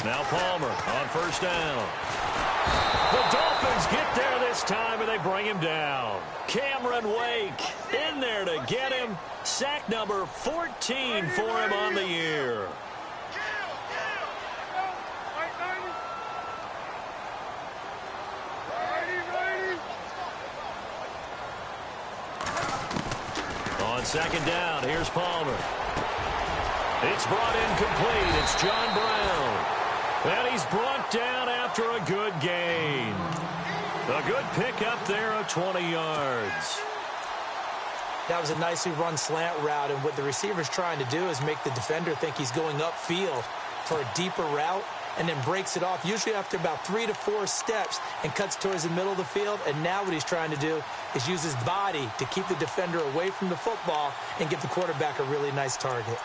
Now Palmer on first down. The Dolphins get there this time, and they bring him down. Cameron Wake in there to get him. Sack number 14 for him on the year. On second down, here's Palmer. It's brought in complete. It's John Brown. And he's brought down after a good gain. A good pickup there of 20 yards. That was a nicely run slant route, and what the receiver's trying to do is make the defender think he's going upfield for a deeper route and then breaks it off, usually after about 3 to 4 steps, and cuts towards the middle of the field. And now what he's trying to do is use his body to keep the defender away from the football and give the quarterback a really nice target.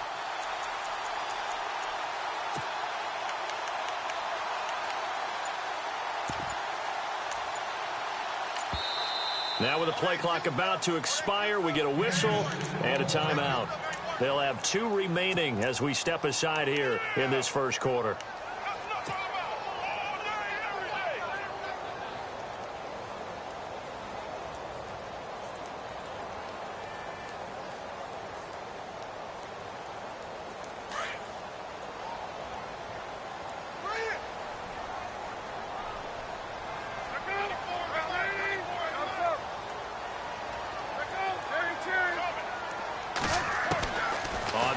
Now with the play clock about to expire, we get a whistle and a timeout. They'll have 2 remaining as we step aside here in this first quarter.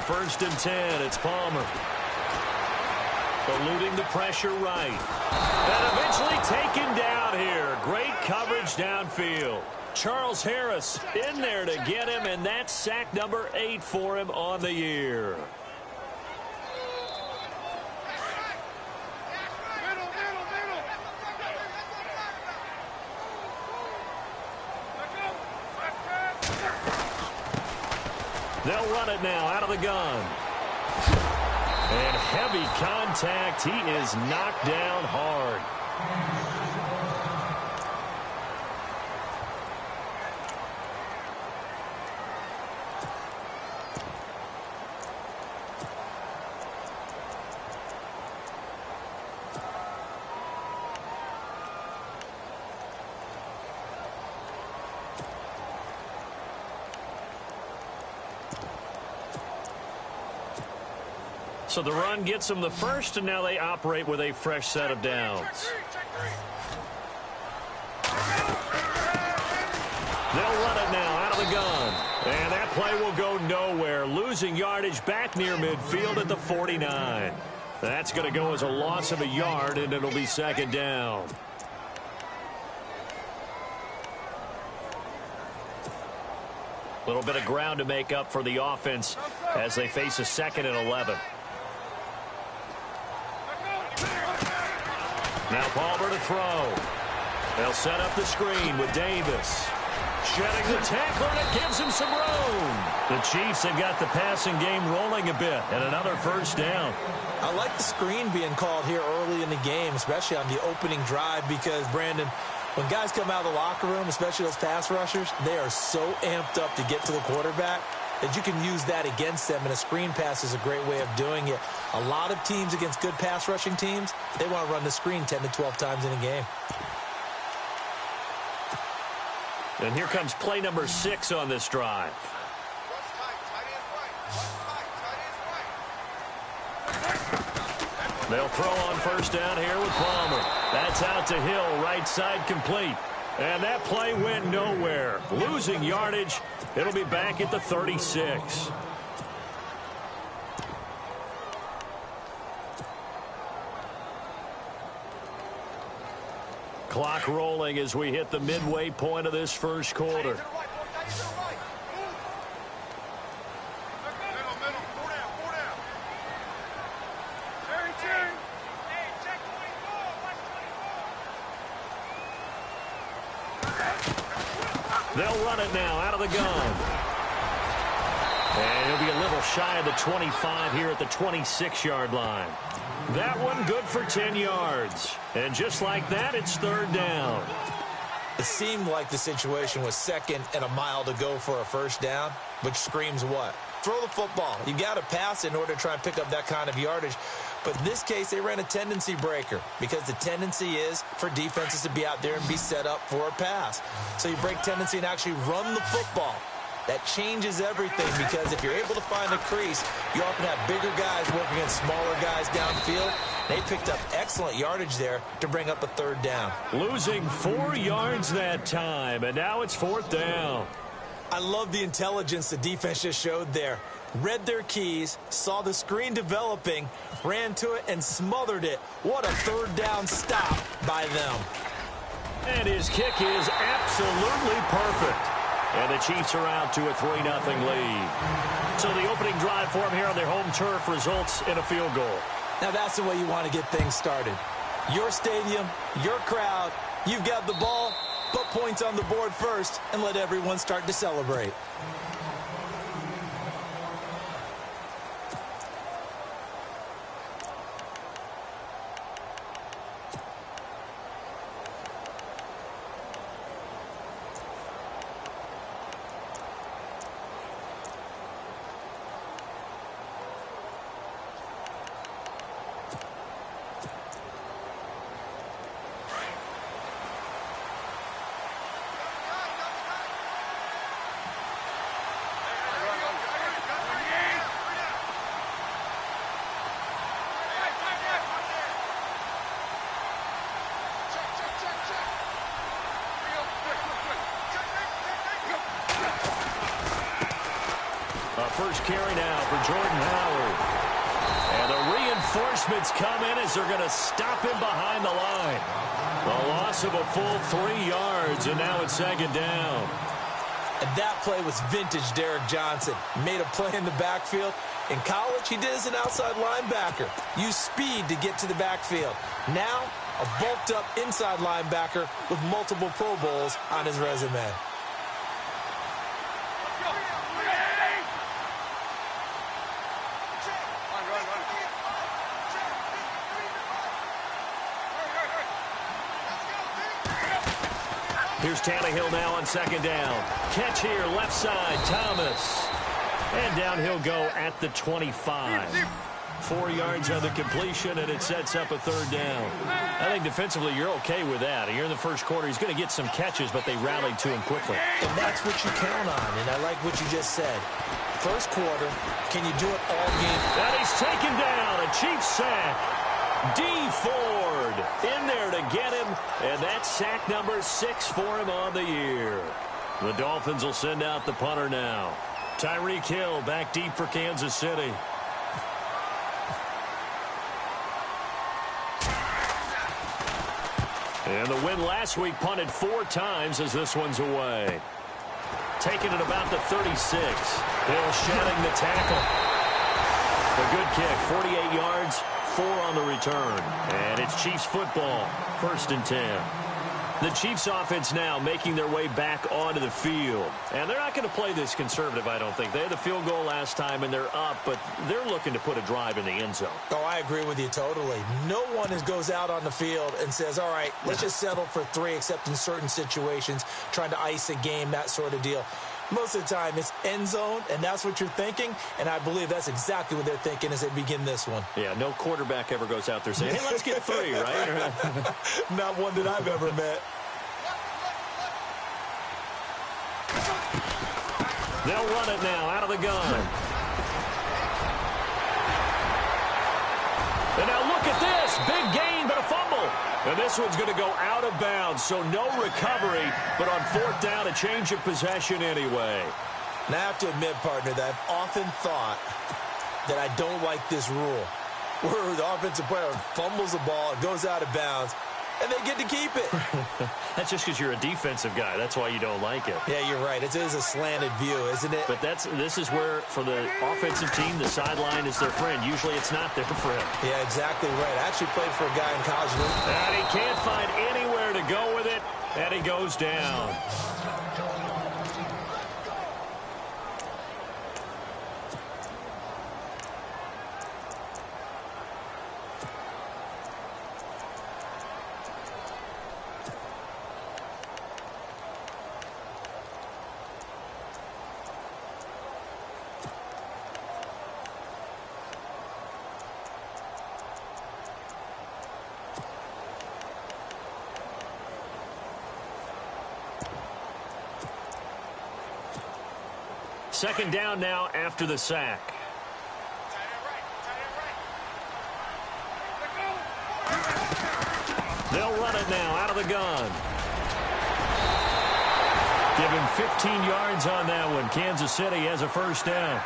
First and 10, it's Palmer. Eluding the pressure right. And eventually taken down here. Great coverage downfield. Charles Harris in there to get him, and that's sack number 8 for him on the year. They'll run it now out of the gun. And heavy contact. He is knocked down hard. So the run gets them the first, and now they operate with a fresh set of downs. They'll run it now out of the gun. And that play will go nowhere. Losing yardage back near midfield at the 49. That's going to go as a loss of a yard, and it'll be second down. A little bit of ground to make up for the offense as they face a 2nd and 11. Now Palmer to throw. They'll set up the screen with Davis. Shedding the tackle, and it gives him some room. The Chiefs have got the passing game rolling a bit, and another first down. I like the screen being called here early in the game, especially on the opening drive, because, Brandon, when guys come out of the locker room, especially those pass rushers, they are so amped up to get to the quarterback that you can use that against them, and a screen pass is a great way of doing it. A lot of teams against good pass rushing teams, they want to run the screen 10 to 12 times in a game. And here comes play number 6 on this drive. They'll throw on first down here with Palmer. That's out to Hill, right side complete. And that play went nowhere. Losing yardage. It'll be back at the 36. Clock rolling as we hit the midway point of this first quarter. They'll run it now out of the gun. And he'll be a little shy of the 25 here at the 26-yard line. That one good for 10 yards. And just like that, it's third down. It seemed like the situation was 2nd and a mile to go for a first down, which screams what? Throw the football. You got to pass in order to try and pick up that kind of yardage. But in this case, they ran a tendency breaker because the tendency is for defenses to be out there and be set up for a pass. So you break tendency and actually run the football. That changes everything because if you're able to find a crease, you often have bigger guys working against smaller guys downfield. They picked up excellent yardage there to bring up a third down. Losing 4 yards that time, and now it's 4th down. I love the intelligence the defense just showed there. Read their keys, saw the screen developing, ran to it, and smothered it. What a third down stop by them. And his kick is absolutely perfect. And the Chiefs are out to a 3-0 lead. So the opening drive for them here on their home turf results in a field goal. Now that's the way you want to get things started. Your stadium, your crowd, you've got the ball, put points on the board first, and let everyone start to celebrate. First carry now for Jordan Howard. And the reinforcements come in as they're going to stop him behind the line. A loss of a full 3 yards, and now it's 2nd down. And that play was vintage Derek Johnson. Made a play in the backfield. In college, he did as an outside linebacker. Used speed to get to the backfield. Now, a bulked-up inside linebacker with multiple Pro Bowls on his resume. Here's Tannehill now on 2nd down. Catch here, left side, Thomas. And down he'll go at the 25. 4 yards on the completion, and it sets up a 3rd down. I think defensively you're okay with that. You're in the first quarter. He's going to get some catches, but they rallied to him quickly. And that's what you count on, and I like what you just said. First quarter, can you do it all game? And he's taken down, a Chiefs sack. D. Ford in there to get him, and that's sack number 6 for him on the year. The Dolphins will send out the punter now. Tyreek Hill back deep for Kansas City. And the win last week punted 4 times as this one's away. Taking it about the 36. Hill shedding the tackle. A good kick, 48 yards. 4 on the return. And it's Chiefs football, 1st and 10. The Chiefs offense now making their way back onto the field. And they're not going to play this conservative, I don't think. They had the field goal last time, and they're up, but they're looking to put a drive in the end zone. Oh, I agree with you totally. No one goes out on the field and says, all right, let's just settle for 3, except in certain situations, trying to ice a game, that sort of deal. Most of the time, it's end zone, and that's what you're thinking, and I believe that's exactly what they're thinking as they begin this one. Yeah, no quarterback ever goes out there saying, hey, let's get 3, right? Not one that I've ever met. They'll run it now out of the gun. And now look at this. Big gain, but a fumble. And this one's going to go out of bounds, so no recovery, but on 4th down, a change of possession anyway. Now, I have to admit, partner, that I've often thought that I don't like this rule, where the offensive player fumbles the ball, it goes out of bounds, and they get to keep it. That's just because you're a defensive guy. That's why you don't like it. Yeah, you're right. It is a slanted view, isn't it? But this is where, for the offensive team, the sideline is their friend. Usually it's not their friend. Yeah, exactly right. I actually played for a guy in college. And he can't find anywhere to go with it, and he goes down. Second down now after the sack. They'll run it now out of the gun. Give him 15 yards on that one. Kansas City has a first down.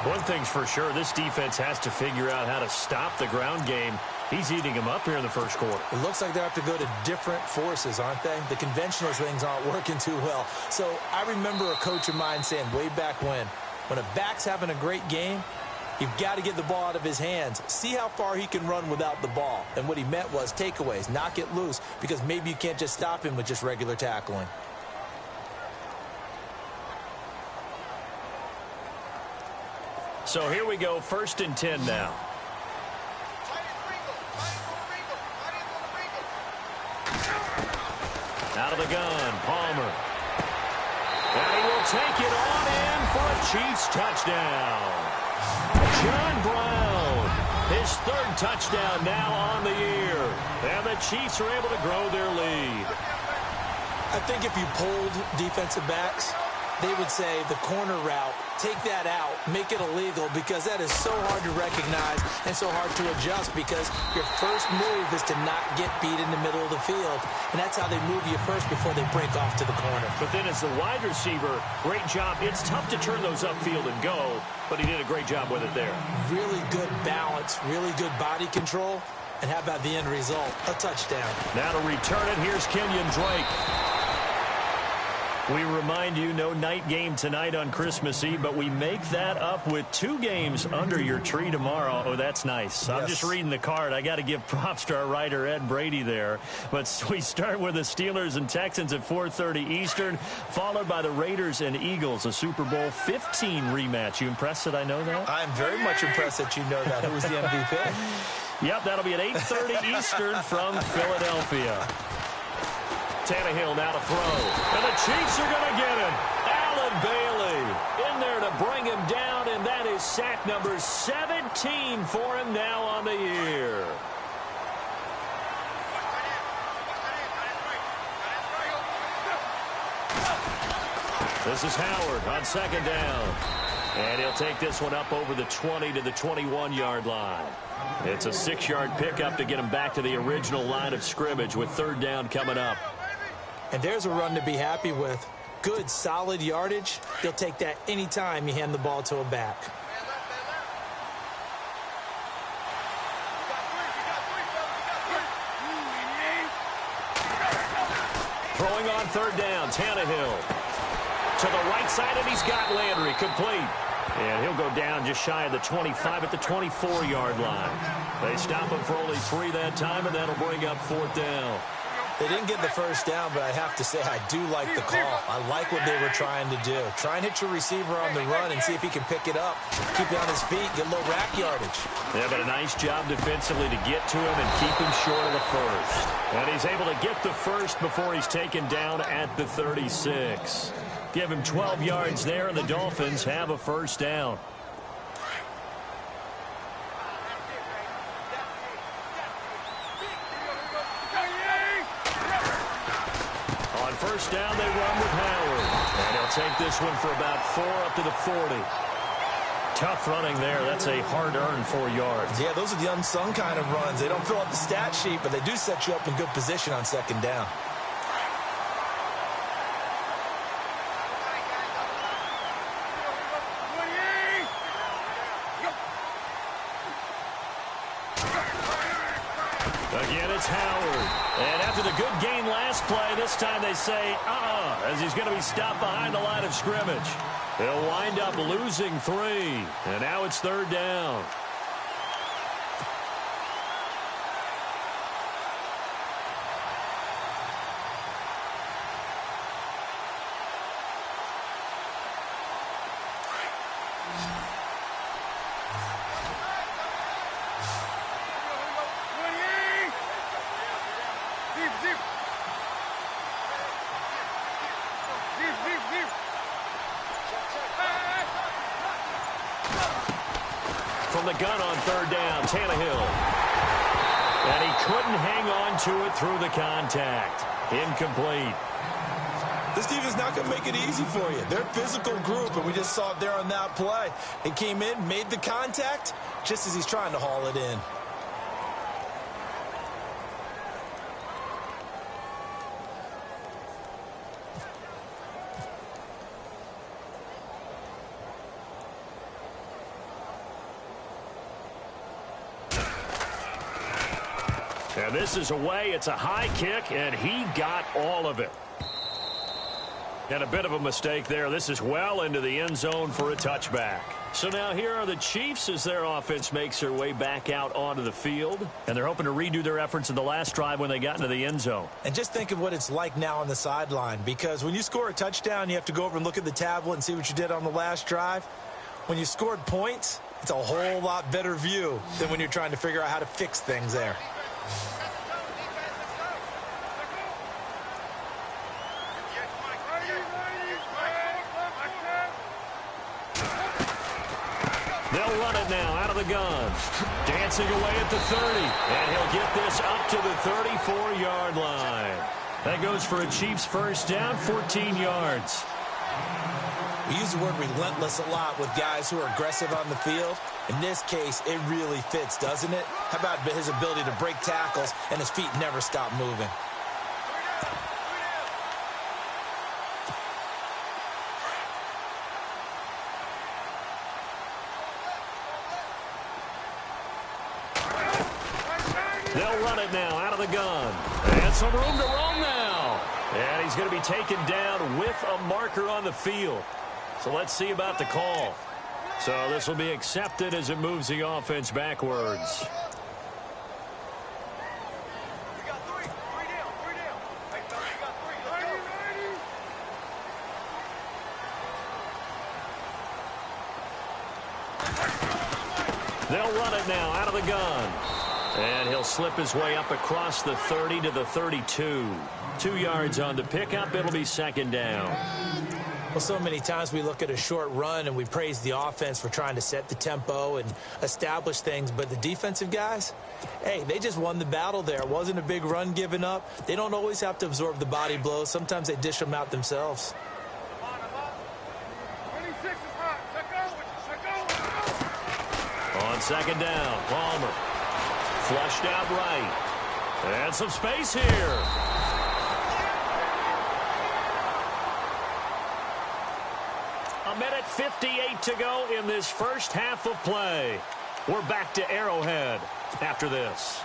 One thing's for sure, this defense has to figure out how to stop the ground game. He's eating them up here in the first quarter. It looks like they have to go to different forces, aren't they? The conventional things aren't working too well. So I remember a coach of mine saying way back when a back's having a great game, you've got to get the ball out of his hands. See how far he can run without the ball. And what he meant was takeaways, knock it loose, because maybe you can't just stop him with just regular tackling. So here we go, 1st and 10 now. Out of the gun, Palmer. And he will take it on in for a Chiefs touchdown. John Brown, his 3rd touchdown now on the year. And the Chiefs are able to grow their lead. I think if you polled defensive backs, they would say the corner route, take that out, make it illegal, because that is so hard to recognize and so hard to adjust, because your first move is to not get beat in the middle of the field. And that's how they move you first before they break off to the corner. But then as the wide receiver, great job. It's tough to turn those upfield and go, but he did a great job with it there. Really good balance, really good body control. And how about the end result? A touchdown. Now to return it, here's Kenyon Drake. We remind you, no night game tonight on Christmas Eve, but we make that up with 2 games under your tree tomorrow. Oh, that's nice. Yes. I'm just reading the card. I got to give props to our writer, Ed Brady, there. But we start with the Steelers and Texans at 4:30 Eastern, followed by the Raiders and Eagles, a Super Bowl 15 rematch. You impressed that I know that? I'm very much impressed that you know that. Who was the MVP? Yep, that'll be at 8:30 Eastern from Philadelphia. Tannehill now to throw. And the Chiefs are going to get him. Allen Bailey in there to bring him down, and that is sack number 17 for him now on the year. This is Howard on 2nd down. And he'll take this one up over the 20 to the 21-yard line. It's a 6-yard pickup to get him back to the original line of scrimmage with 3rd down coming up. And there's a run to be happy with. Good, solid yardage. He'll take that anytime you hand the ball to a back. Throwing on 3rd down, Tannehill. To the right side, and he's got Landry complete. And he'll go down just shy of the 25 at the 24-yard line. They stop him for only 3 that time, and that'll bring up 4th down. They didn't get the first down, but I have to say I do like the call. I like what they were trying to do. Try and hit your receiver on the run and see if he can pick it up. Keep it on his feet, get a little rack yardage. Yeah, but a nice job defensively to get to him and keep him short of the first. And he's able to get the first before he's taken down at the 36. Give him 12 yards there, and the Dolphins have a first down. First down, they run with Howard. And he'll take this one for about 4 up to the 40. Tough running there. That's a hard-earned 4 yards. Yeah, those are the unsung kind of runs. They don't fill up the stat sheet, but they do set you up in good position on 2nd down. Again, it's Howard. And after the good gain last play, this time they say, as he's going to be stopped behind the line of scrimmage. He'll wind up losing 3. And now it's 3rd down. From the gun on 3rd down, Tannehill. And he couldn't hang on to it through the contact. Incomplete. This defense is not going to make it easy for you. They're a physical group, and we just saw it there on that play. He came in, made the contact, just as he's trying to haul it in. And this is away. It's a high kick, and he got all of it. And a bit of a mistake there. This is well into the end zone for a touchback. So now here are the Chiefs as their offense makes their way back out onto the field. And they're hoping to redo their efforts in the last drive when they got into the end zone. And just think of what it's like now on the sideline. Because when you score a touchdown, you have to go over and look at the tablet and see what you did on the last drive. When you scored points, it's a whole lot better view than when you're trying to figure out how to fix things there. They'll run it now out of the gun. Dancing away at the 30. And he'll get this up to the 34-yard line. That goes for a Chiefs first down, 14 yards. We use the word relentless a lot with guys who are aggressive on the field. In this case, it really fits, doesn't it? How about his ability to break tackles and his feet never stop moving? They'll run it now out of the gun. And some room to roam now. And he's going to be taken down with a marker on the field. So let's see about the call. So this will be accepted as it moves the offense backwards. They'll run it now out of the gun. And he'll slip his way up across the 30 to the 32. 2 yards on the pickup. It'll be second down. Well, so many times we look at a short run and we praise the offense for trying to set the tempo and establish things. But the defensive guys, hey, they just won the battle there. It wasn't a big run given up. They don't always have to absorb the body blows. Sometimes they dish them out themselves. On second down, Palmer. Flushed out right. And some space here. A minute 58 to go in this first half of play. We're back to Arrowhead after this.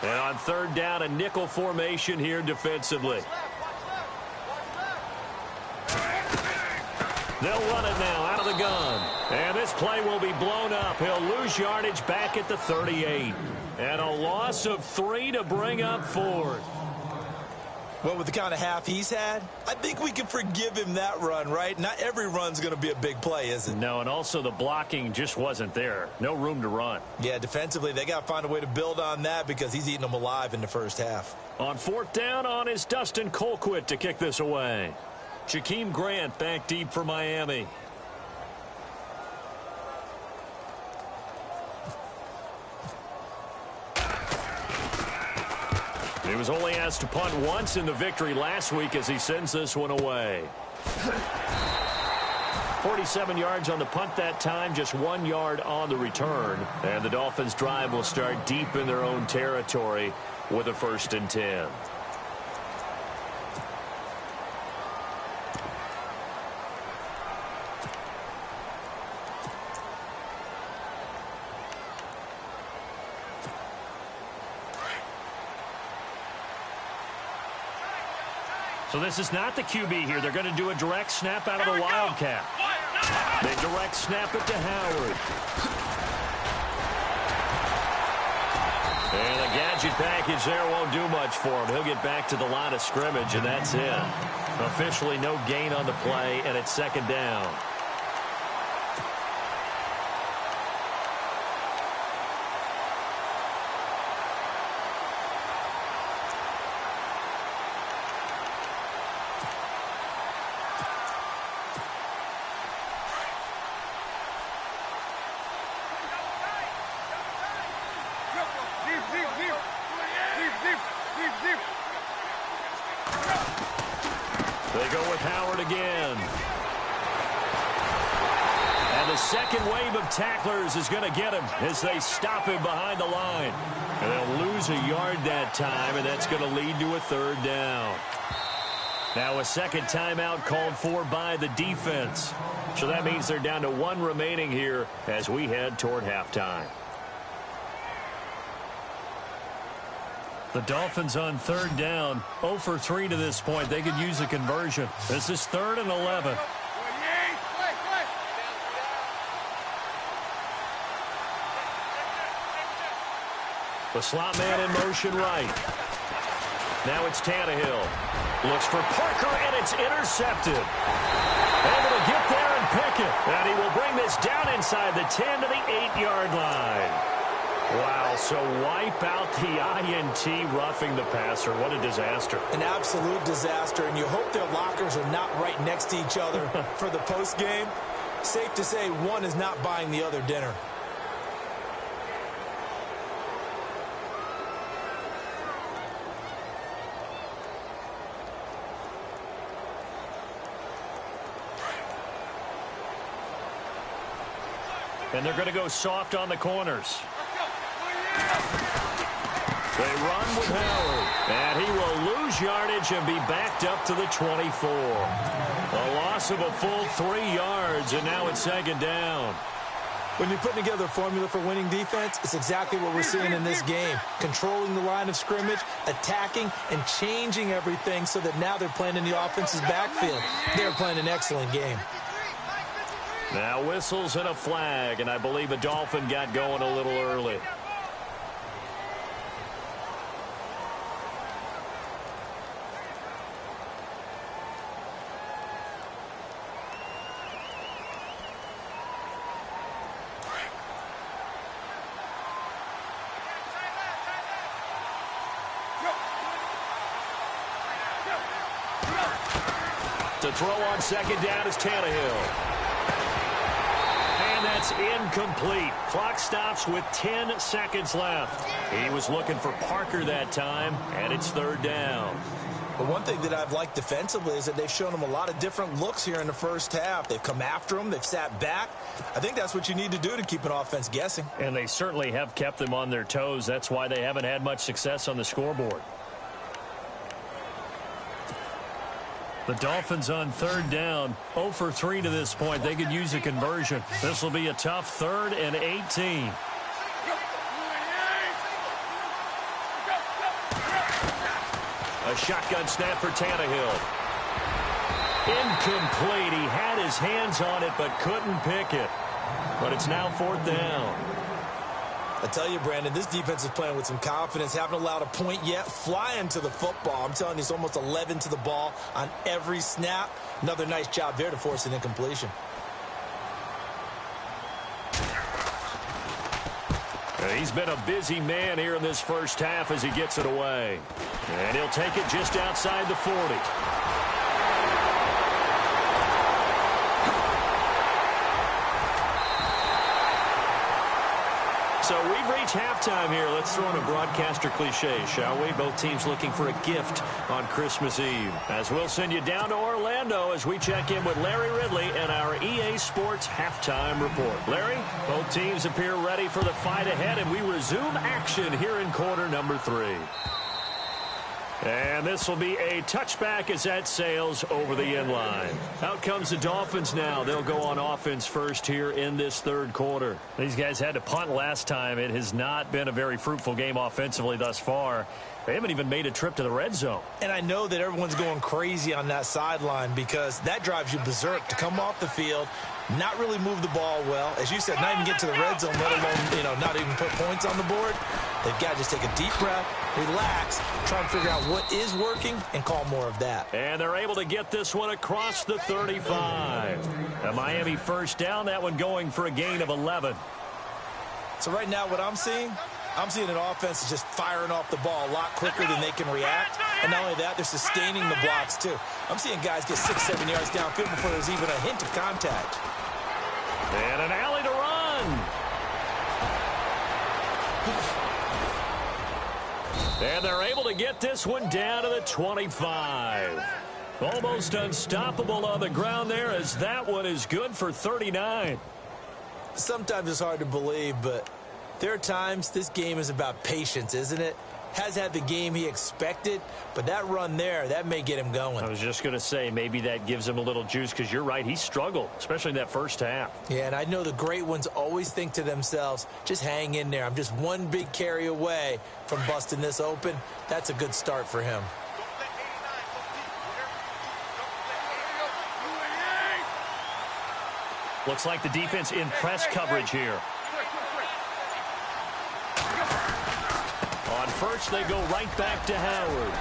And on third down, a nickel formation here defensively. They'll run it now out of the gun. And this play will be blown up. He'll lose yardage back at the 38. And a loss of 3 to bring up fourth. Well, with the kind of half he's had, I think we can forgive him that run, right? Not every run's going to be a big play, is it? No, and also the blocking just wasn't there. No room to run. Yeah, defensively, they got to find a way to build on that because he's eating them alive in the first half. On fourth down, on is Dustin Colquitt to kick this away. Jakeem Grant back deep for Miami. He was only asked to punt once in the victory last week as he sends this one away. 47 yards on the punt that time, just 1 yard on the return. And the Dolphins' drive will start deep in their own territory with a 1st and 10. So this is not the QB here. They're going to do a direct snap out of the Wildcat. They direct snap it to Howard. And the gadget package there won't do much for him. He'll get back to the line of scrimmage, and that's it. Officially no gain on the play, and it's second down. They go with Howard again. And the second wave of tacklers is going to get him as they stop him behind the line. And they'll lose a yard that time, and that's going to lead to a third down. Now a second timeout called for by the defense. So that means they're down to one remaining here as we head toward halftime. The Dolphins on third down, 0 for 3 to this point. They could use a conversion. This is 3rd and 11. The slot man in motion right. Now it's Tannehill. Looks for Parker, and it's intercepted. Able to get there and pick it. And he will bring this down inside the 10 to the 8-yard line. Wow, so wipe out the INT roughing the passer. What a disaster. An absolute disaster, and you hope their lockers are not right next to each other for the postgame. Safe to say one is not buying the other dinner. And they're going to go soft on the corners. They run with Howard. And he will lose yardage and be backed up to the 24. A loss of a full 3 yards, and now it's second down. When you're putting together a formula for winning defense, it's exactly what we're seeing in this game. Controlling the line of scrimmage, attacking, and changing everything so that now they're playing in the offense's backfield. They're playing an excellent game. Now whistles and a flag, and I believe a Dolphin got going a little early. To throw on second down is Tannehill. And that's incomplete. Clock stops with 10 seconds left. He was looking for Parker that time, and it's third down. But one thing that I've liked defensively is that they've shown him a lot of different looks here in the first half. They've come after him. They've sat back. I think that's what you need to do to keep an offense guessing. And they certainly have kept them on their toes. That's why they haven't had much success on the scoreboard. The Dolphins on third down, 0 for 3 to this point. They could use a conversion. This will be a tough 3rd and 18. A shotgun snap for Tannehill. Incomplete. He had his hands on it but couldn't pick it. But it's now 4th down. I tell you, Brandon, this defense is playing with some confidence. Haven't allowed a point yet. Flying to the football. I'm telling you, it's almost 11 to the ball on every snap. Another nice job there to force an incompletion. He's been a busy man here in this first half as he gets it away. And he'll take it just outside the 40. So we've reached halftime here. Let's throw in a broadcaster cliche, shall we? Both teams looking for a gift on Christmas Eve. As we'll send you down to Orlando as we check in with Larry Ridley and our EA Sports halftime report. Larry, both teams appear ready for the fight ahead, and we resume action here in quarter number 3. And this will be a touchback as that sails over the end line. Out comes the Dolphins now. They'll go on offense first here in this third quarter. These guys had to punt last time. It has not been a very fruitful game offensively thus far. They haven't even made a trip to the red zone. And I know that everyone's going crazy on that sideline because that drives you berserk to come off the field, not really move the ball well. As you said, not even get to the red zone, let alone, not even put points on the board. They've got to just take a deep breath, relax, try and figure out what is working, and call more of that. And they're able to get this one across the 35. A Miami first down, that one going for a gain of 11. So right now what I'm seeing an offense that's just firing off the ball a lot quicker than they can react. And not only that, they're sustaining the blocks too. I'm seeing guys get 6-7 yards downfield before there's even a hint of contact. And an alley to run. And they're able to get this one down to the 25. Almost unstoppable on the ground there, as that one is good for 39. Sometimes it's hard to believe, but there are times this game is about patience, isn't it? Has had the game he expected, but that run there, that may get him going. I was just going to say, maybe that gives him a little juice, because you're right, he struggled, especially in that first half. Yeah, and I know the great ones always think to themselves, just hang in there. I'm just one big carry away from busting this open. That's a good start for him. Looks like the defense in press coverage here. On first, they go right back to Howard.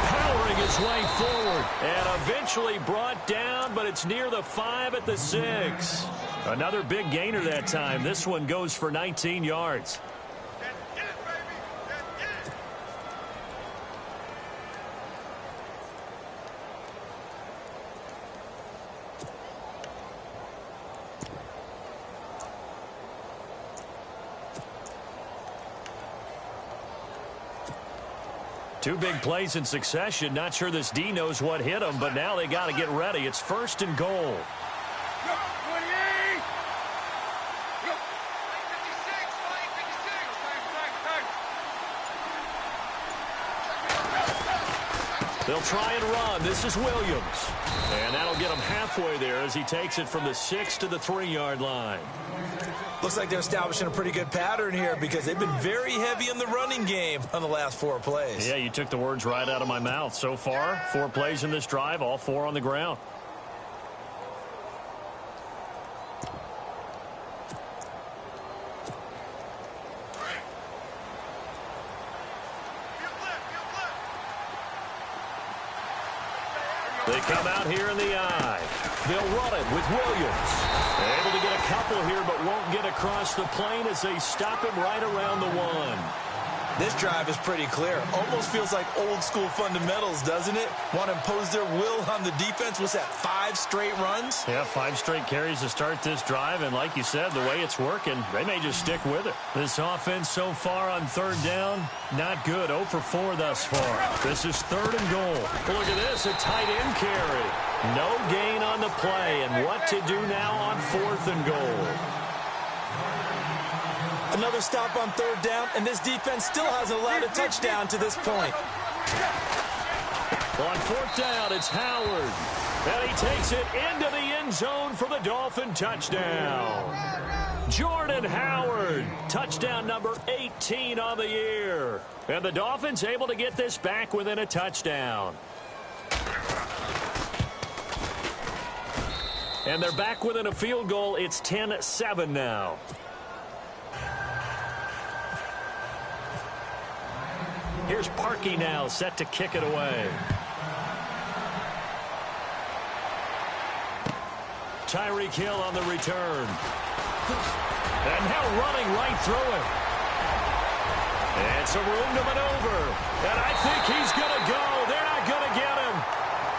Powering his way forward and eventually brought down, but it's near the 5 at the 6. Another big gainer that time. This one goes for 19 yards. Two big plays in succession. Not sure this D knows what hit him, but now they got to get ready. It's first and goal. They'll try and run. This is Williams. And that'll get him halfway there as he takes it from the 6 to the 3-yard line. Looks like they're establishing a pretty good pattern here because they've been very heavy in the running game on the last 4 plays. Yeah, you took the words right out of my mouth. So far, 4 plays in this drive, all 4 on the ground. They come out here in the eye. They'll run it with Williams. Able to get a couple here, but won't get across the plane as they stop him right around the 1. This drive is pretty clear. Almost feels like old school fundamentals, doesn't it? Want to impose their will on the defense. What's that, 5 straight runs? Yeah, 5 straight carries to start this drive, and like you said, the way it's working, they may just stick with it. This offense so far on 3rd down, not good. 0 for 4 thus far. This is 3rd and goal. Look at this, a tight end carry. No gain on the play, and what to do now on 4th and goal. Another stop on 3rd down, and this defense still hasn't allowed a touchdown to this point. On 4th down, it's Howard. And he takes it into the end zone for the Dolphin touchdown. Jordan Howard, touchdown number 18 on the year. And the Dolphins able to get this back within a touchdown. And they're back within a field goal. It's 10-7 now. Here's Parkey now, set to kick it away. Tyreek Hill on the return. And now running right through it. And some room to maneuver. And I think he's going to go. They're not going to get him.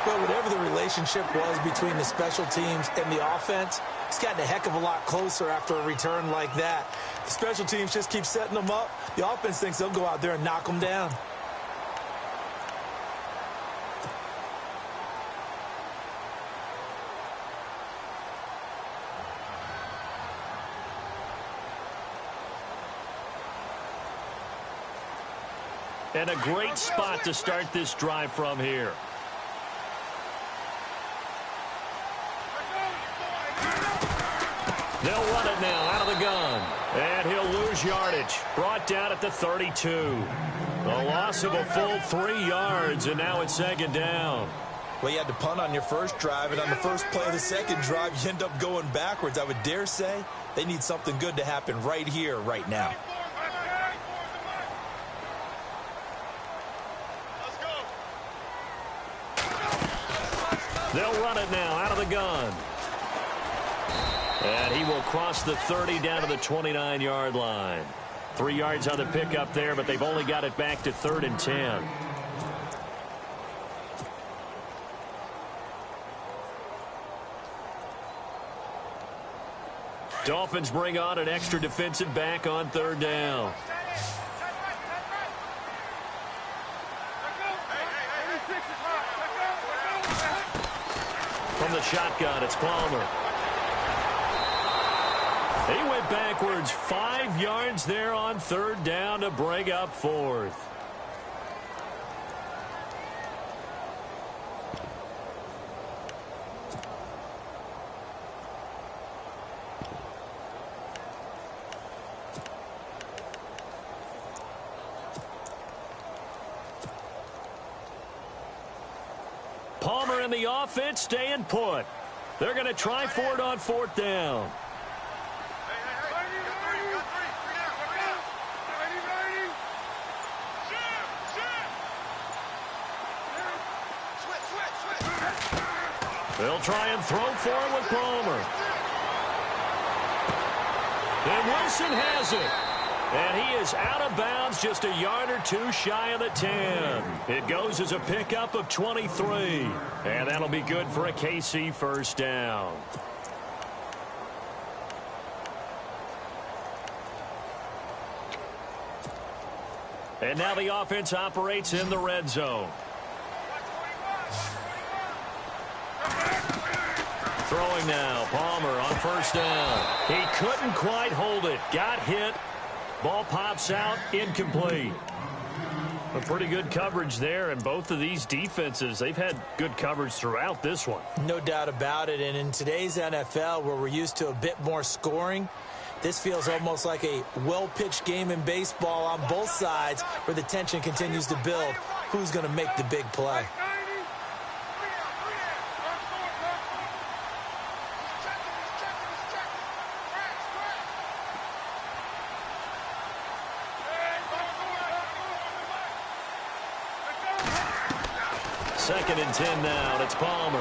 Well, whatever the relationship was between the special teams and the offense, it's gotten a heck of a lot closer after a return like that. The special teams just keep setting them up. The offense thinks they'll go out there and knock them down. And a great spot to start this drive from here. They'll run it now out of the gun. And he'll lose yardage. Brought down at the 32. A loss of a full 3 yards, and now it's 2nd down. Well, you had to punt on your first drive, and on the first play of the second drive, you end up going backwards. I would dare say they need something good to happen right here, right now. They'll run it now out of the gun. And he will cross the 30 down to the 29-yard line. 3 yards on the pickup there, but they've only got it back to 3rd and 10. Dolphins bring on an extra defensive back on 3rd down. From the shotgun, it's Palmer. He went backwards 5 yards there on third down to bring up fourth. Palmer and the offense staying put. They're going to try for it on fourth down. They'll try and throw for it with Palmer. And Wilson has it. And he is out of bounds just a yard or two shy of the 10. It goes as a pickup of 23. And that'll be good for a KC first down. And now the offense operates in the red zone. Throwing now, Palmer on first down. He couldn't quite hold it. Got hit. Ball pops out, incomplete. A pretty good coverage there, and both of these defenses, they've had good coverage throughout this one. No doubt about it, and in today's NFL, where we're used to a bit more scoring, this feels almost like a well-pitched game in baseball on both sides where the tension continues to build. Who's going to make the big play? Second and 10 now, and it's Palmer.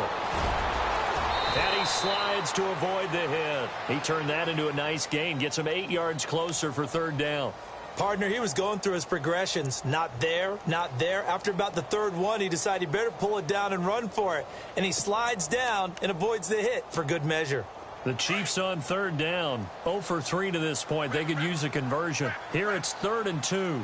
And he slides to avoid the hit. He turned that into a nice gain, gets him 8 yards closer for third down. Partner, he was going through his progressions. Not there, not there. After about the third one, he decided he better pull it down and run for it. And he slides down and avoids the hit for good measure. The Chiefs on third down. 0 for 3 to this point. They could use a conversion. Here it's 3rd and 2.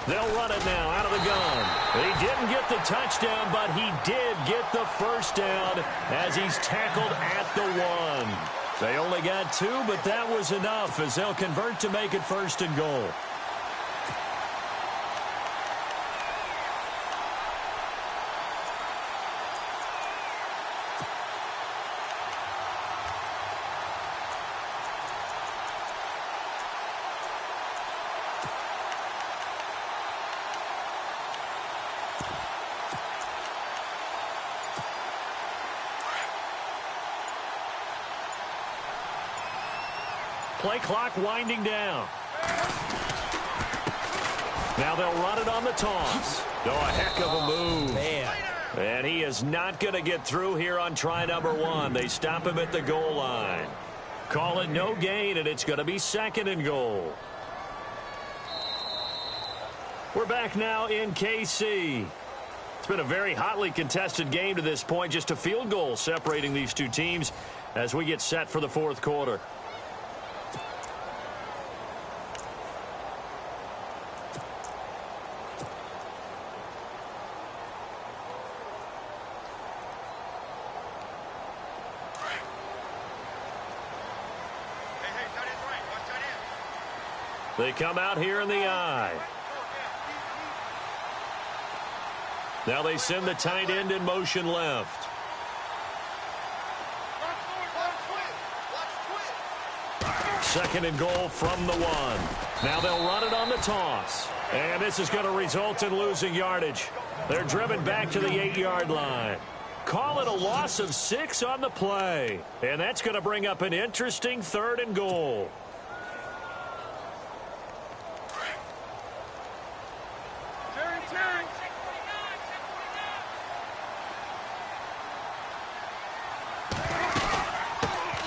They'll run it now out of the gun. He didn't get the touchdown, but he did get the first down as he's tackled at the 1. They only got 2, but that was enough as they'll convert to make it 1st and goal. Play clock winding down. Now they'll run it on the toss. Oh, a heck of a move. Man. And he is not going to get through here on try number 1. They stop him at the goal line. Call it no gain, and it's going to be 2nd and goal. We're back now in KC. It's been a very hotly contested game to this point. Just a field goal separating these two teams as we get set for the 4th quarter. They come out here in the eye. Now they send the tight end in motion left. Second and goal from the 1. Now they'll run it on the toss. And this is going to result in losing yardage. They're driven back to the 8-yard line. Call it a loss of 6 on the play. And that's going to bring up an interesting 3rd and goal.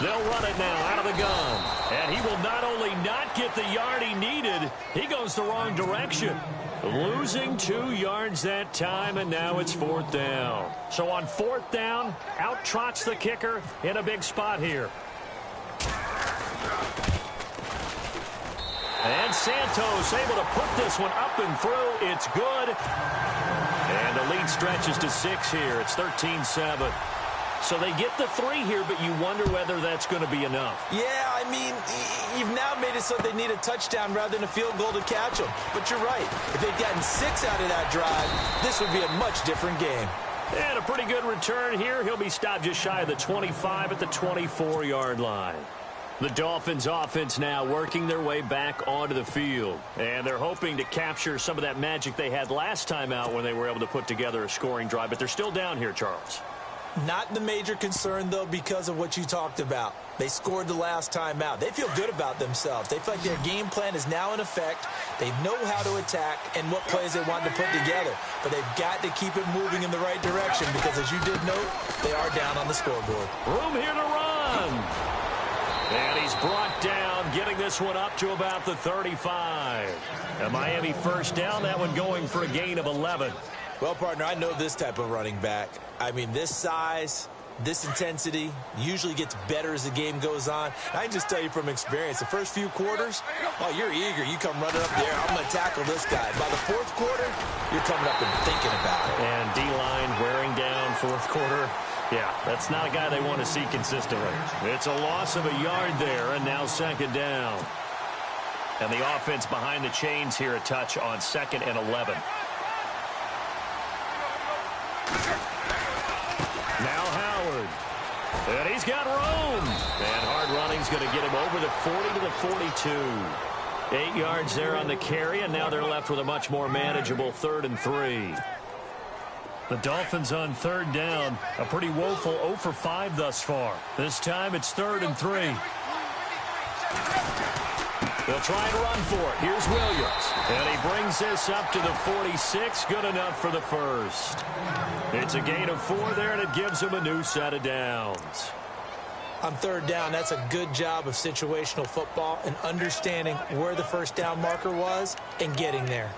They'll run it now out of the gun. And he will not only not get the yard he needed, he goes the wrong direction. Losing 2 yards that time, and now it's 4th down. So on 4th down, out trots the kicker in a big spot here. And Santos able to put this one up and through. It's good. And the lead stretches to 6 here. It's 13-7. So they get the 3 here, but you wonder whether that's going to be enough. Yeah, I mean, you've now made it so they need a touchdown rather than a field goal to catch them. But you're right. If they'd gotten 6 out of that drive, this would be a much different game. And a pretty good return here. He'll be stopped just shy of the 25 at the 24-yard line. The Dolphins offense now working their way back onto the field. And they're hoping to capture some of that magic they had last time out when they were able to put together a scoring drive. But they're still down here, Charles. Not the major concern, though, because of what you talked about. They scored the last time out. They feel good about themselves. They feel like their game plan is now in effect. They know how to attack and what plays they want to put together. But they've got to keep it moving in the right direction because, as you did note, they are down on the scoreboard. Room here to run. And he's brought down, getting this one up to about the 35. A Miami first down, that one going for a gain of 11. Well, partner, I know this type of running back. I mean, this size, this intensity usually gets better as the game goes on. I can just tell you from experience, the first few quarters, oh, you're eager. You come running up there, I'm going to tackle this guy. By the fourth quarter, you're coming up and thinking about it. And D-line wearing down fourth quarter. Yeah, that's not a guy they want to see consistently. It's a loss of a yard there, and now second down. And the offense behind the chains here a touch on 2nd and 11. Now Howard. And he's got room. And hard running's going to get him over the 40 to the 42. 8 yards there on the carry, and now they're left with a much more manageable 3rd and 3. The Dolphins on 3rd down. A pretty woeful 0 for 5 thus far. This time it's 3rd and 3. They'll try and run for it. Here's Williams. And he brings this up to the 46. Good enough for the first. It's a gain of 4 there, and it gives him a new set of downs. On 3rd down, that's a good job of situational football and understanding where the first down marker was and getting there.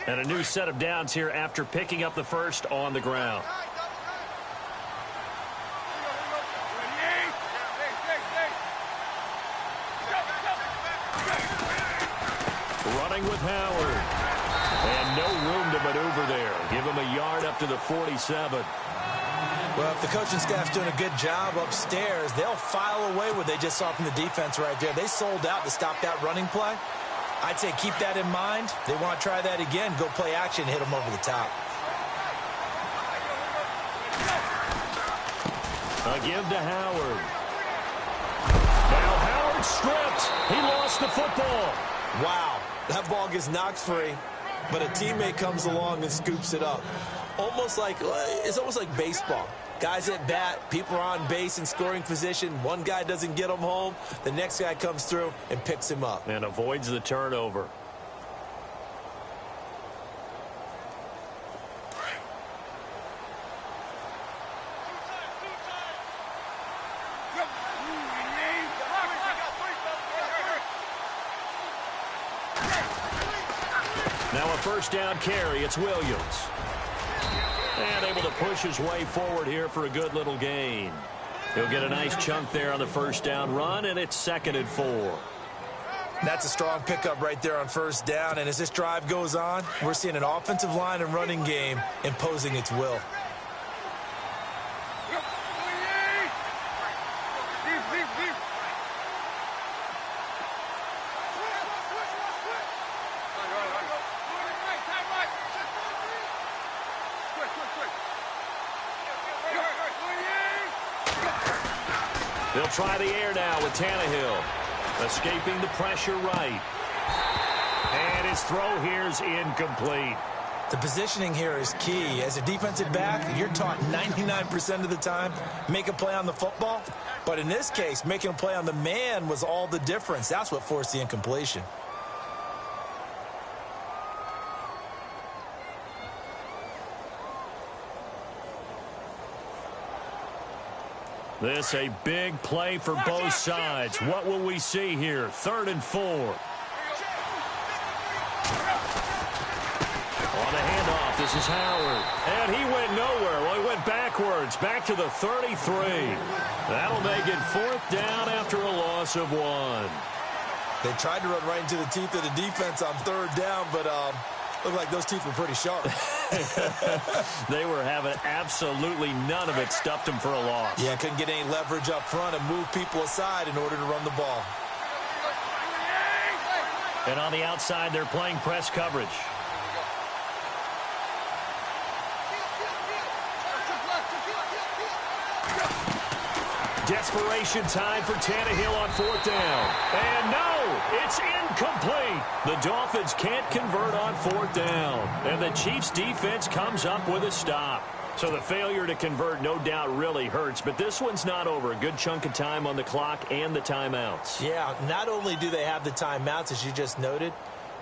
And a new set of downs here after picking up the first on the ground. Running with Howard. And no room to maneuver there. Give him a yard up to the 47. Well, if the coaching staff's doing a good job upstairs, they'll file away what they just saw from the defense right there. They sold out to stop that running play. I'd say keep that in mind. They want to try that again. Go play action, hit them over the top. A give to Howard. Now Howard stripped. He lost the football. Wow, that ball gets knocked free, but a teammate comes along and scoops it up. It's almost like baseball. Guys at bat, people are on base in scoring position. One guy doesn't get him home. The next guy comes through and picks him up. And avoids the turnover. Now a first down carry. It's Williams. And able to push his way forward here for a good little gain. He'll get a nice chunk there on the first down run, and it's 2nd and 4. That's a strong pickup right there on first down. And as this drive goes on, we're seeing an offensive line and running game imposing its will. They'll try the air now with Tannehill. Escaping the pressure right. And his throw here's incomplete. The positioning here is key. As a defensive back, you're taught 99% of the time, make a play on the football. But in this case, making a play on the man was all the difference. That's what forced the incompletion. This a big play for both sides. What will we see here? 3rd and 4. On the handoff, this is Howard. And he went nowhere. Well, he went backwards, back to the 33. That'll make it 4th down after a loss of 1. They tried to run right into the teeth of the defense on third down, but looked like those teeth were pretty sharp. They were having absolutely none of it. Stuffed them for a loss. Yeah, couldn't get any leverage up front and move people aside in order to run the ball. And on the outside, they're playing press coverage. Desperation time for Tannehill on fourth down. And no, it's incomplete. The Dolphins can't convert on fourth down. And the Chiefs' defense comes up with a stop. So the failure to convert no doubt really hurts, but this one's not over. A good chunk of time on the clock and the timeouts. Yeah, not only do they have the timeouts, as you just noted,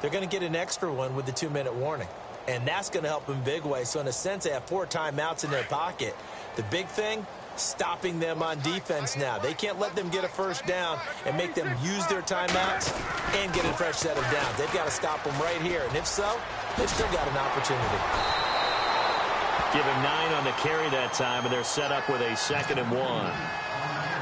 they're going to get an extra one with the 2-minute warning. And that's going to help them big way. So in a sense, they have 4 timeouts in their pocket. The big thing, stopping them on defense now. They can't let them get a first down and make them use their timeouts and get a fresh set of downs. They've got to stop them right here. And if so, they've still got an opportunity. Give him 9 on the carry that time, and they're set up with a 2nd and 1.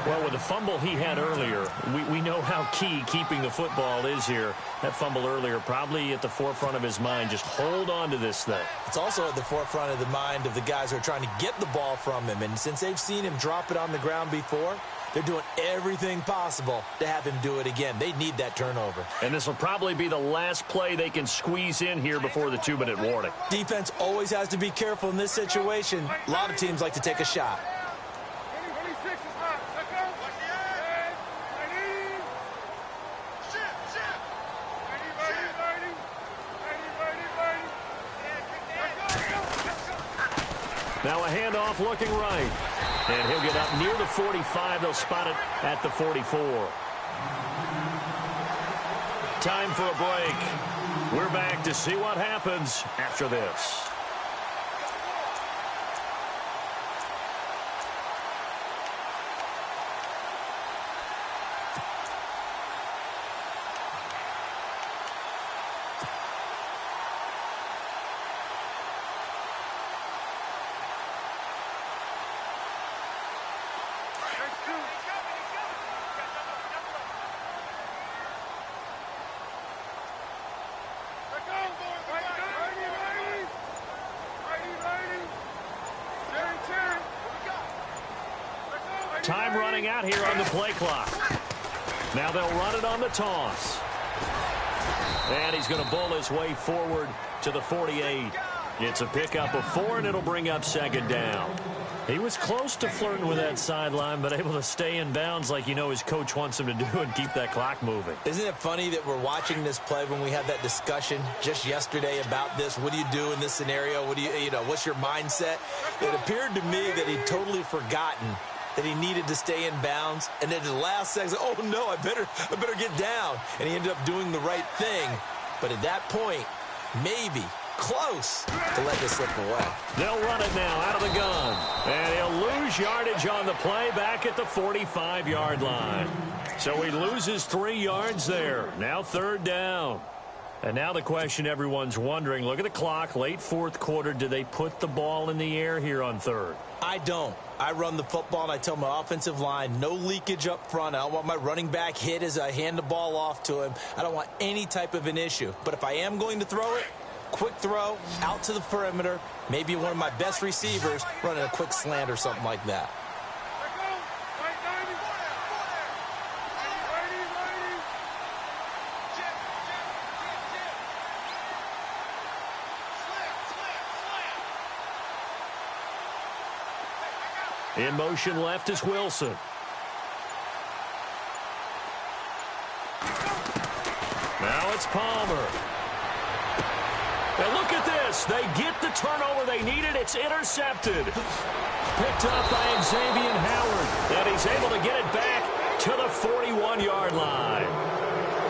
Well, with the fumble he had earlier, we know how key keeping the football is here. That fumble earlier probably at the forefront of his mind. Just hold on to this thing. It's also at the forefront of the mind of the guys who are trying to get the ball from him. And since they've seen him drop it on the ground before, they're doing everything possible to have him do it again. They need that turnover. And this will probably be the last play they can squeeze in here before the 2-minute warning. Defense always has to be careful in this situation. A lot of teams like to take a shot. Now a handoff looking right. And he'll get up near the 45. They'll spot it at the 44. Time for a break. We're back to see what happens after this. Time running out here on the play clock. Now they'll run it on the toss. And he's going to bowl his way forward to the 48. It's a pickup of 4, and it'll bring up 2nd down. He was close to flirting with that sideline, but able to stay in bounds like you know his coach wants him to do and keep that clock moving. Isn't it funny that we're watching this play when we had that discussion just yesterday about this? What do you do in this scenario? What do you know, what's your mindset? It appeared to me that he'd totally forgotten that he needed to stay in bounds, and then at the last second, oh no, I better get down. And he ended up doing the right thing. But at that point, maybe close to let this slip away. They'll run it now out of the gun. And he'll lose yardage on the play back at the 45-yard line. So he loses 3 yards there. Now 3rd down. And now the question everyone's wondering, look at the clock, late 4th quarter. Do they put the ball in the air here on 3rd? I don't. I run the football, and I tell my offensive line, no leakage up front. I don't want my running back hit as I hand the ball off to him. I don't want any type of an issue. But if I am going to throw it, quick throw, out to the perimeter, maybe one of my best receivers running a quick slant or something like that. In motion left is Wilson. Now it's Palmer. And look at this. They get the turnover they needed. It's intercepted. Picked up by Xavier Howard. And he's able to get it back to the 41-yard line.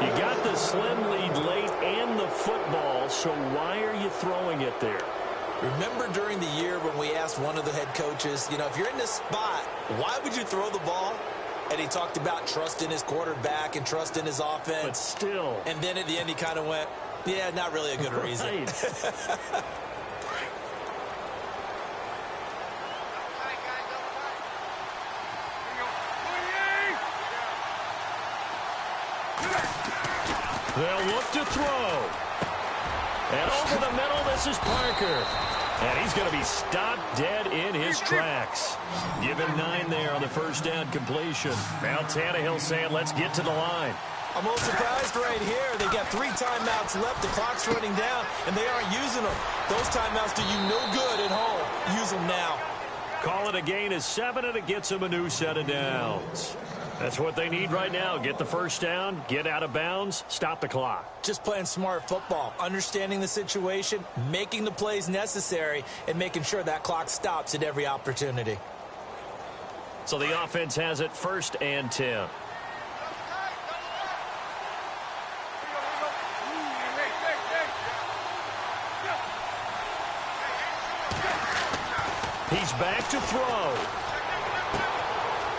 You got the slim lead late and the football, so why are you throwing it there? Remember during the year when we asked one of the head coaches, you know, if you're in this spot, why would you throw the ball? And he talked about trust in his quarterback and trust in his offense. But still. And then at the end he kind of went, yeah, not really a good reason. They'll look to throw. And over the middle, this is Parker. And he's going to be stopped dead in his tracks. Give him 9 there on the first down completion. Now Tannehill saying, let's get to the line. I'm a little surprised right here. They've got 3 timeouts left. The clock's running down, and they aren't using them. Those timeouts do you no good at home. Use them now. Call it a gain of 7, and it gets them a new set of downs. That's what they need right now. Get the first down, get out of bounds, stop the clock. Just playing smart football, understanding the situation, making the plays necessary, and making sure that clock stops at every opportunity. So the offense has it 1st and 10. He's back to throw.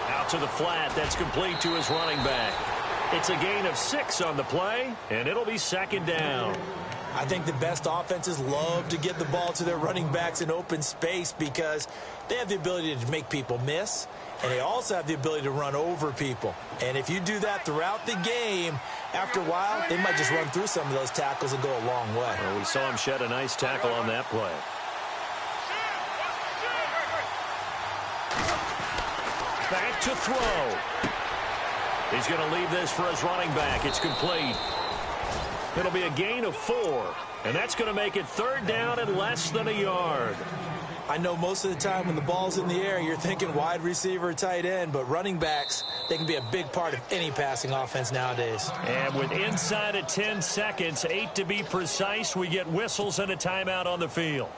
Out to the flat. That's complete to his running back. It's a gain of 6 on the play, and it'll be 2nd down. I think the best offenses love to get the ball to their running backs in open space because they have the ability to make people miss, and they also have the ability to run over people. And if you do that throughout the game, after a while, they might just run through some of those tackles and go a long way. Well, we saw him shed a nice tackle on that play. Back to throw. He's going to leave this for his running back. It's complete. It'll be a gain of 4, and that's going to make it 3rd down and less than a yard. I know most of the time when the ball's in the air, you're thinking wide receiver, tight end, but running backs, they can be a big part of any passing offense nowadays. And with inside of 10 seconds, 8 to be precise, we get whistles and a timeout on the field.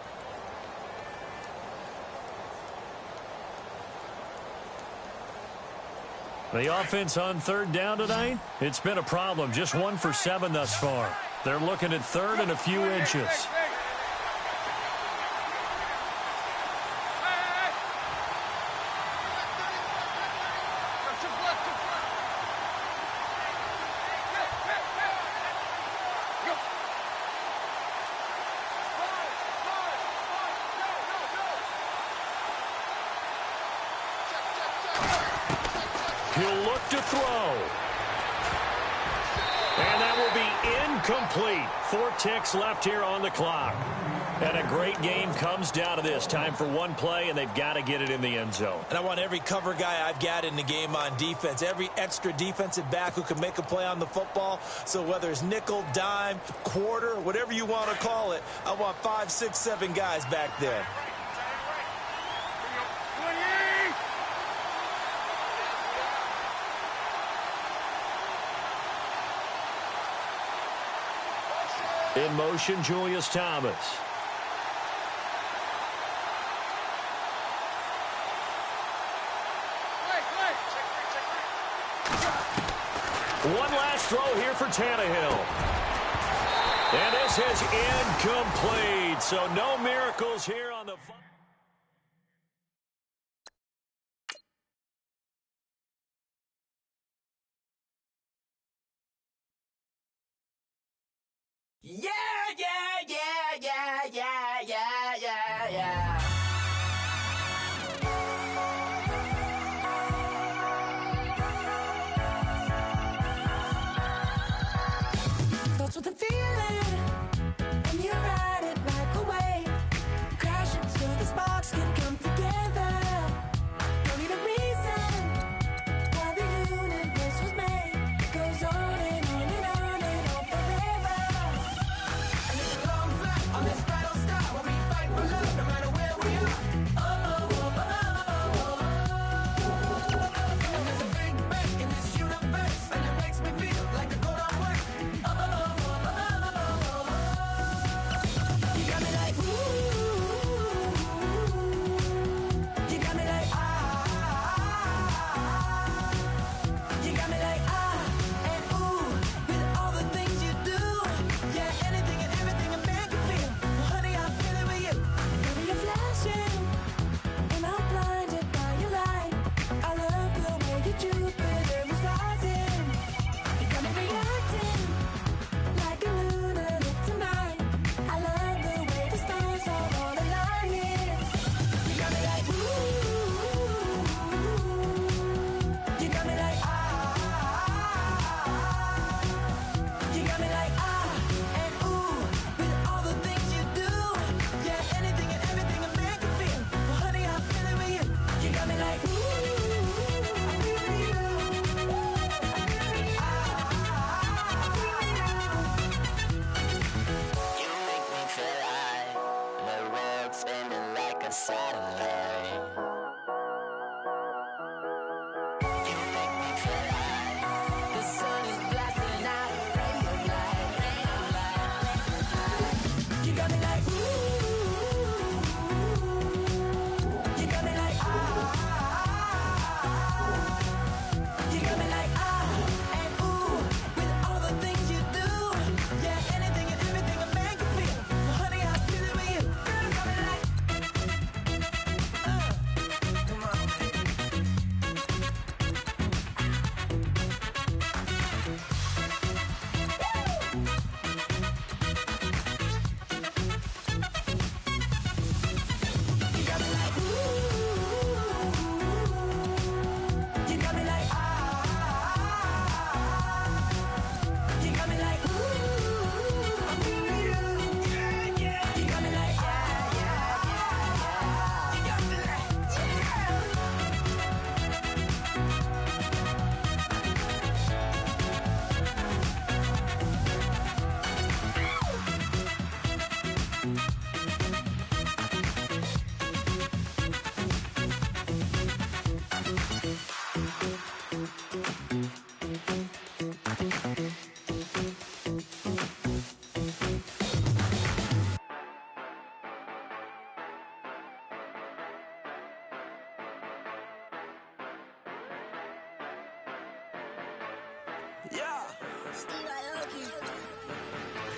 The offense on 3rd down tonight, it's been a problem. Just 1 for 7 thus far. They're looking at 3rd and a few inches. He'll look to throw. And that will be incomplete. 4 ticks left here on the clock. And a great game comes down to this. Time for one play, and they've got to get it in the end zone. And I want every cover guy I've got in the game on defense, every extra defensive back who can make a play on the football. So whether it's nickel, dime, quarter, whatever you want to call it, I want 5, 6, 7 guys back there. In motion, Julius Thomas. One last throw here for Tannehill. And this is incomplete. So no miracles here on the... Yeah, yeah, yeah, yeah, yeah, yeah, yeah, yeah. Starts with a feeling, and you ride it right away. Crashing so the sparks can come together. Don't need a reason why the universe was made. It goes on and on and on and on forever.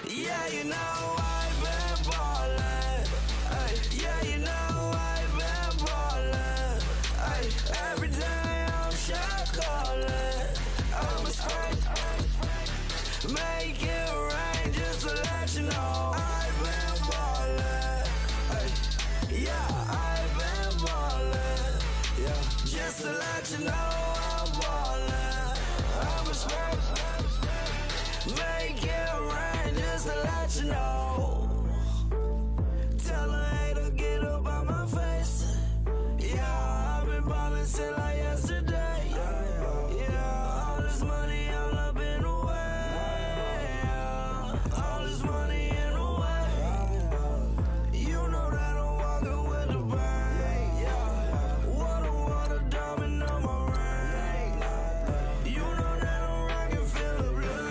Yeah, you know I've been ballin'. Ay, yeah, you know I've been ballin'. Ay, every day I'm shot callin'. I'm a straight, make it rain just to let you know I've been ballin'. Ay, yeah, I've been ballin'. Yeah, just to let you know I'm ballin'. I'm a straight, make it rain just to let you know. Tell a hater get up out my face. Yeah, I've been ballin' since like yesterday. Yeah, all this money all up in the way. Yeah, all this money in the way. You know that I'm walking with the bank. Yeah, water, diamond on my ring. You know that I'm rockin' Philip Blue.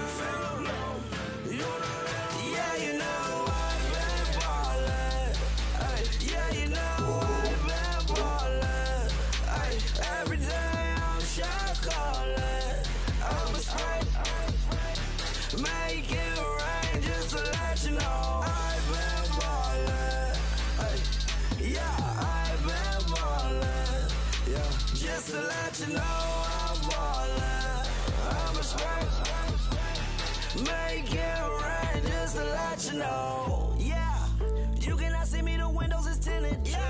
You know that yeah, you know I've been ballin'. Ay, yeah, you know I've been ballin'. Ay, every day I'm shot callin'. I'm a straight, make it rain just to let you know I've been ballin'. Ay, yeah, I've been ballin'. Yeah, just to let you know I'm ballin'. I'm a straight, make it rain just to let you know. Yeah, you cannot see me, the windows is tinted. Yeah.